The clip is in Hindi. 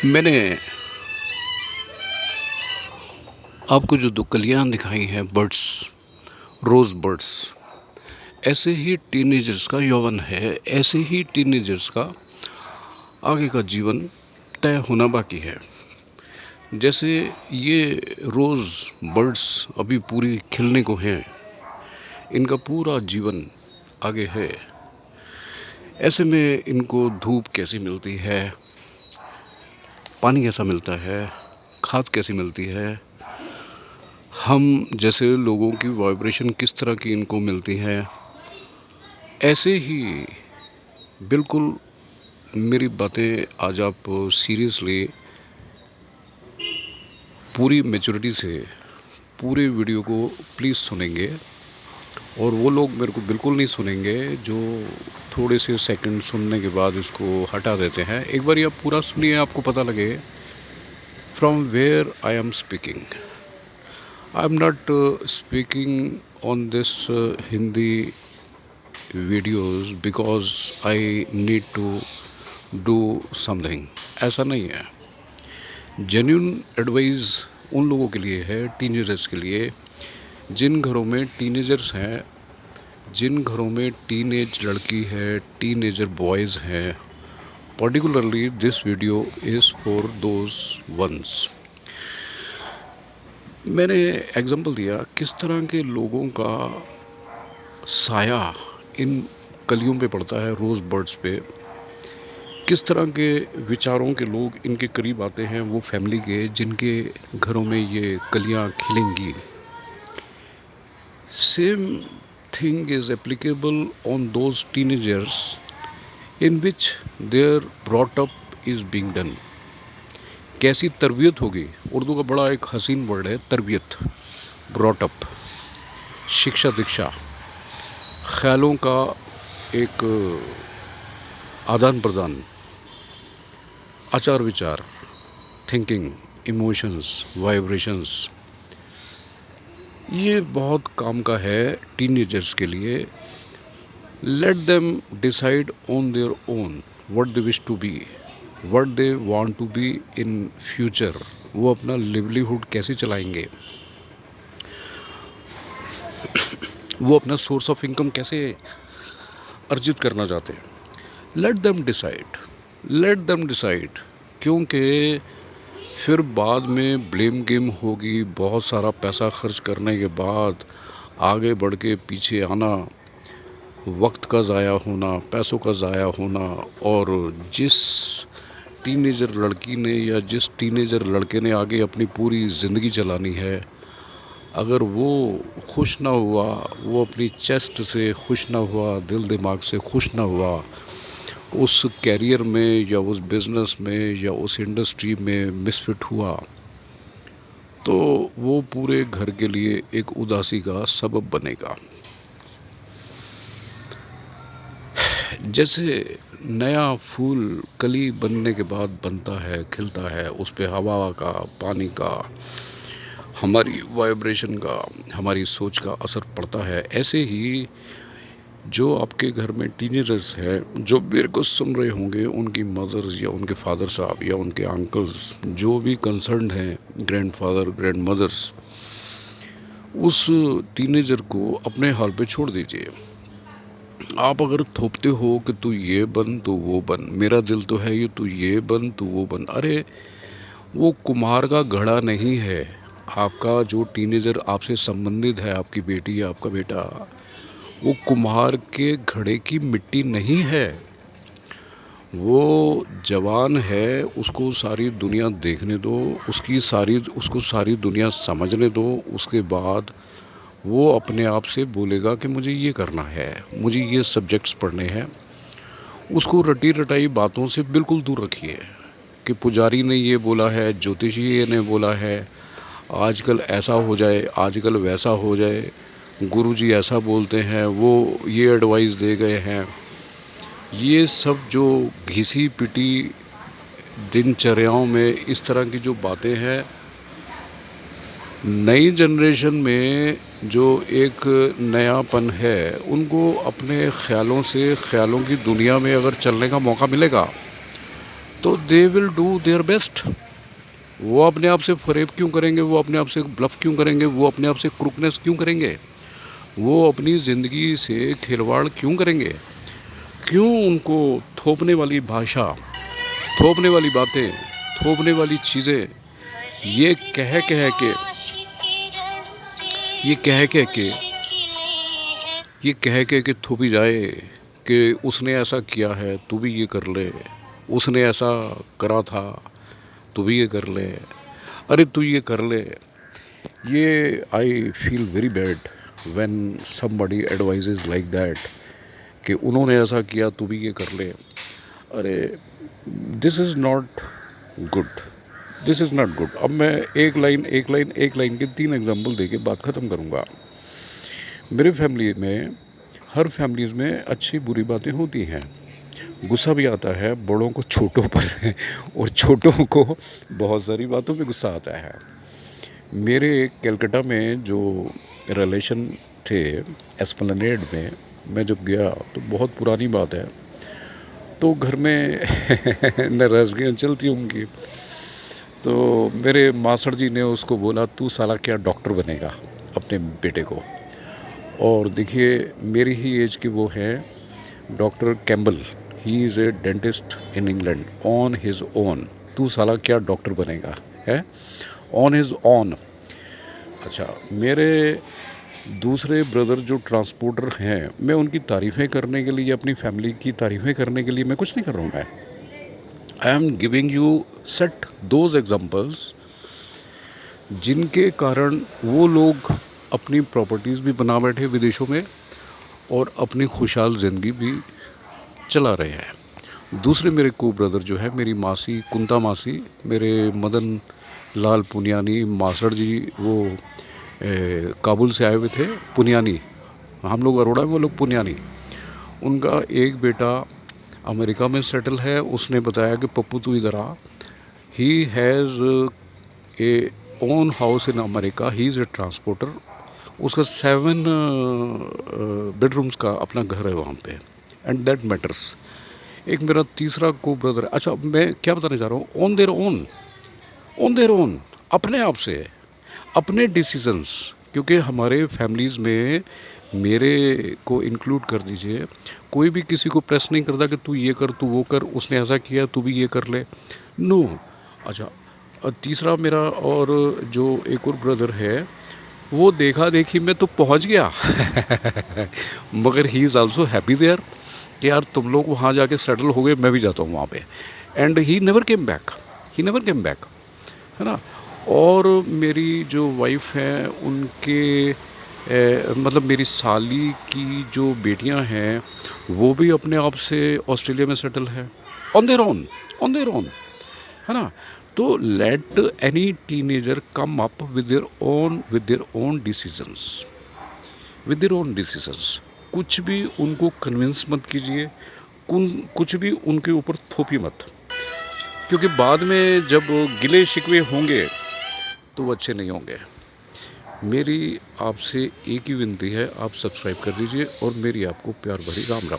मैंने आपको जो 2 कलियाँ दिखाई हैं बर्ड्स, रोज़ बर्ड्स, ऐसे ही टीनेजर्स का यौवन है, ऐसे ही टीनेजर्स का आगे का जीवन तय होना बाकी है। जैसे ये रोज़ बर्ड्स अभी पूरी खिलने को हैं, इनका पूरा जीवन आगे है। ऐसे में इनको धूप कैसी मिलती है, पानी कैसा मिलता है, खाद कैसी मिलती है, हम जैसे लोगों की वाइब्रेशन किस तरह की इनको मिलती है, ऐसे ही बिल्कुल मेरी बातें आज आप सीरियसली पूरी मैच्योरिटी से पूरे वीडियो को प्लीज़ सुनेंगे। और वो लोग मेरे को बिल्कुल नहीं सुनेंगे जो थोड़े से सेकंड सुनने के बाद इसको हटा देते हैं। एक बार आप पूरा सुनिए, आपको पता लगे from where I am speaking. I am not speaking on this Hindi videos because I need to do something, ऐसा नहीं है। जेन्यून एडवाइस उन लोगों के लिए है, टीनेजर्स के लिए, जिन घरों में टीनेजर्स हैं, जिन घरों में टीनेज लड़की है, टीनेजर बॉयज़ हैं। Particularly this video is for those ones. मैंने एग्जांपल दिया किस तरह के लोगों का साया इन कलियों पे पड़ता है, रोज़ बर्ड्स पे। किस तरह के विचारों के लोग इनके करीब आते हैं, वो फैमिली के जिनके घरों में ये कलियां खिलेंगी। Same thing is applicable on those teenagers in which their brought up is being done। कैसी तरबियत होगी, उर्दू का बड़ा एक हसीन वर्ड है तरबियत, ब्रॉट अप, शिक्षा दीक्षा, ख्यालों का एक आदान प्रदान, आचार विचार, थिंकिंग, इमोशंस, वाइब्रेशंस, ये बहुत काम का है टीनेजर्स के लिए। Let them decide on their own what they wish to be, what they want to be in future. वो अपना लिवलीहुड कैसे चलाएंगे, वो अपना सोर्स ऑफ इनकम कैसे अर्जित करना चाहते हैं। Late them decide, late them decide, क्योंकि फिर बाद में ब्लेम गेम होगी। बहुत सारा पैसा खर्च करने के बाद आगे बढ़ के पीछे आना, वक्त का ज़ाया होना, पैसों का ज़ाया होना। और जिस टीनेजर लड़की ने या जिस टीनेजर लड़के ने आगे अपनी पूरी ज़िंदगी चलानी है, अगर वो खुश ना हुआ, वो अपनी चेस्ट से खुश ना हुआ, दिल दिमाग से खुश ना हुआ, उस कैरियर में या उस बिज़नेस में या उस इंडस्ट्री में मिसफिट हुआ, तो वो पूरे घर के लिए एक उदासी का सबब बनेगा। जैसे नया फूल कली बनने के बाद बनता है, खिलता है, उस पे हवा का, पानी का, हमारी वाइब्रेशन का, हमारी सोच का असर पड़ता है। ऐसे ही जो आपके घर में टीनेजर्स हैं, जो मेरे को सुन रहे होंगे, उनकी मदर्स या उनके फादर साहब या उनके अंकल्स जो भी कंसर्न्ड हैं, ग्रैंडफादर, ग्रैंड मदर्स, उस टीनेजर को अपने हाल पे छोड़ दीजिए। आप अगर थोपते हो कि तू ये बन तो वो बन, मेरा दिल तो है ये, तू ये बन तो वो बन, अरे वो कुम्हार का घड़ा नहीं है। आपका जो टीनेजर आपसे संबंधित है, आपकी बेटी या आपका बेटा, वो कुम्हार के घड़े की मिट्टी नहीं है। वो जवान है, उसको सारी दुनिया देखने दो, उसको सारी दुनिया समझने दो। उसके बाद वो अपने आप से बोलेगा कि मुझे ये करना है, मुझे ये सब्जेक्ट्स पढ़ने हैं। उसको रटी रटाई बातों से बिल्कुल दूर रखिए कि पुजारी ने ये बोला है, ज्योतिषी ने बोला है, आजकल ऐसा हो जाए, आजकल वैसा हो जाए, गुरुजी ऐसा बोलते हैं, वो ये एडवाइस दे गए हैं। ये सब जो घिसी पिटी दिनचर्याओं में इस तरह की जो बातें हैं, नई जनरेशन में जो एक नयापन है, उनको अपने ख्यालों से, ख्यालों की दुनिया में अगर चलने का मौका मिलेगा तो they will do their best. वो अपने आप से फरेब क्यों करेंगे, वो अपने आप से ब्लफ क्यों करेंगे, वो अपने आप से क्रुकनेस क्यों करेंगे, वो अपनी ज़िंदगी से खिलवाड़ क्यों करेंगे, क्यों उनको थोपने वाली भाषा, थोपने वाली बातें, थोपने वाली चीज़ें, ये कह कह के ये कह कह के ये कह कह के थोपी जाए कि उसने ऐसा किया है तू भी ये कर ले, उसने ऐसा करा था तू भी ये कर ले, अरे तू ये कर ले। ये I feel very bad when somebody advises like that कि उन्होंने ऐसा किया तू भी ये कर ले। अरे this is not good, this is not good. अब मैं एक लाइन के 3 एग्जाम्पल दे के बात ख़त्म करूँगा। मेरे फैमिली में, हर फैमिलीज़ में अच्छी बुरी बातें होती हैं। गुस्सा भी आता है बड़ों को छोटों पर और छोटों को बहुत सारी बातों पे गुस्सा आता है। मेरे कलकत्ता में जो रिलेशन थे एस्प्लेनेड में, मैं जब गया तो बहुत पुरानी बात है, तो घर में नाराज़गियाँ चलती होंगी। तो मेरे मास्टर जी ने उसको बोला तू साला क्या डॉक्टर बनेगा अपने बेटे को। और देखिए मेरी ही एज के वो हैं doctor Campbell, he is A dentist in England on his own. तू साला क्या डॉक्टर बनेगा है, ऑन हिज ओन। अच्छा, मेरे दूसरे ब्रदर जो ट्रांसपोर्टर हैं, मैं उनकी तारीफ़ें करने के लिए, अपनी फैमिली की तारीफ़ें करने के लिए मैं कुछ नहीं कर रहा हूँ। मैं I am giving you set those examples जिनके कारण वो लोग अपनी प्रॉपर्टीज़ भी बना बैठे विदेशों में और अपनी खुशहाल ज़िंदगी भी चला रहे हैं। दूसरे मेरे को ब्रदर जो है, मेरी मासी कुंता मासी, मेरे मदन लाल पुनियानी मास्टर जी, वो काबुल से आए हुए थे, पुनियानी, हम लोग अरोड़ा में, वो लोग पुनियानी। उनका एक बेटा अमेरिका में सेटल है। उसने बताया कि पप्पू तू इधर आ, he has a own house in America, he is a transporter. उसका 7 बेडरूम्स का अपना घर है वहाँ पे, एंड दैट मैटर्स। एक मेरा तीसरा को ब्रदर, अच्छा मैं क्या बताने जा रहा हूँ, ऑन देयर ओन, अपने आप से, अपने डिसीजंस। क्योंकि हमारे फैमिलीज़ में, मेरे को इंक्लूड कर दीजिए, कोई भी किसी को प्रेस नहीं करता कि तू ये कर, तू वो कर, उसने ऐसा किया तू भी ये कर ले, नो। अच्छा, तीसरा मेरा और जो एक और ब्रदर है, वो देखा देखी में तो पहुंच गया मगर he is also happy there कि यार तुम लोग वहाँ जाके सेटल हो गए, मैं भी जाता हूँ वहाँ पे। And he never came back, है ना। और मेरी जो वाइफ है उनके मतलब मेरी साली की जो बेटियां हैं, वो भी अपने आप से ऑस्ट्रेलिया में सेटल है, ऑन देयर ओन, है ना। तो let any teenager come up with their own decisions, कुछ भी उनको कन्विंस मत कीजिए, कुछ भी उनके ऊपर थोपी मत, क्योंकि बाद में जब गिले शिकवे होंगे तो वो अच्छे नहीं होंगे। मेरी आपसे एक ही विनती है, आप सब्सक्राइब कर दीजिए और मेरी आपको प्यार भरी राम राम।